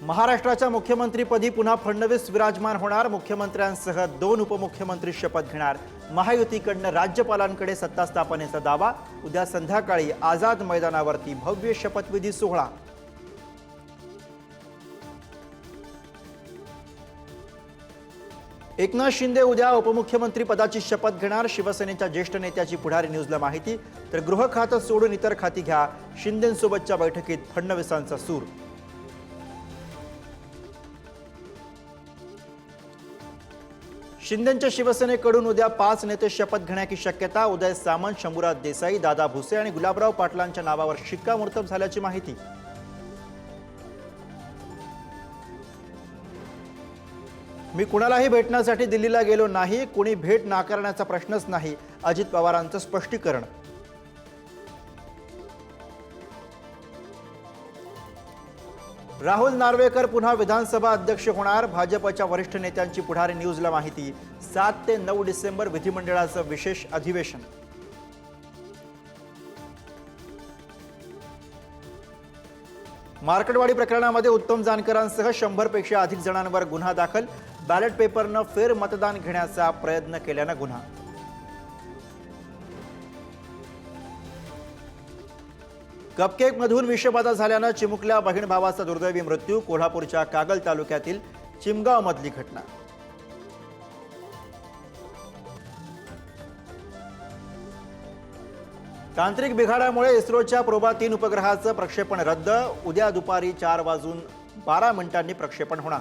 महाराष्ट्राच्या मुख्यमंत्रीपदी पुन्हा फडणवीस विराजमान होणार। मुख्यमंत्र्यांसह 2 उपमुख्यमंत्री शपथ घेणार। महायुतीकडून राज्यपालांकडे सत्ता स्थापनेचा दावा। उद्या संध्याकाळी आझाद मैदानावरती भव्य शपथविधी सोहळा। एकनाथ शिंदे उद्या उपमुख्यमंत्री पदाची शपथ घेणार। शिवसेनेच्या ज्येष्ठ नेत्याची पुढारी न्यूजला माहिती। तर गृह खातं सोडून इतर खाती घ्या। शिंदेंसोबतच्या बैठकीत फडणवीसांचा सूर। शिंदेंच्या शिवसेनेकडून उद्या 5 नेते शपथ घेण्याची शक्यता। उदय सामंत, शंभूराज देसाई, दादा भुसे आणि गुलाबराव पाटलांच्या नावावर शिक्कामोर्तब झाल्याची माहिती। मी कुणालाही भेटण्यासाठी दिल्लीला गेलो नाही। कोणी भेट नाकारण्याचा प्रश्नच नाही। अजित पवारांचं स्पष्टीकरण। राहुल नार्वेकर पुन्हा विधानसभा अध्यक्ष होणार। भाजपच्या वरिष्ठ नेत्यांची पुढारी न्यूजला माहिती। 7 ते 9 डिसेंबर विधिमंडळाचं विशेष अधिवेशन। मार्केटवाडी प्रकरणामध्ये उत्तम जानकरांसह 100 पेक्षा अधिक जणांवर गुन्हा दाखल। बॅलेट पेपरनं फेर मतदान घेण्याचा प्रयत्न केल्यानं गुन्हा। कपकेक मधून विषबाधा झाल्यानं चिमुकल्या बहीण भावाचा दुर्दैवी मृत्यू। कोल्हापूरच्या कागल तालुक्यातील चिमगाव मधली घटना। तांत्रिक बिघाडामुळे इस्रोच्या प्रोबा 3 उपग्रहाचं प्रक्षेपण रद्द। उद्या दुपारी 4:12 प्रक्षेपण होणार।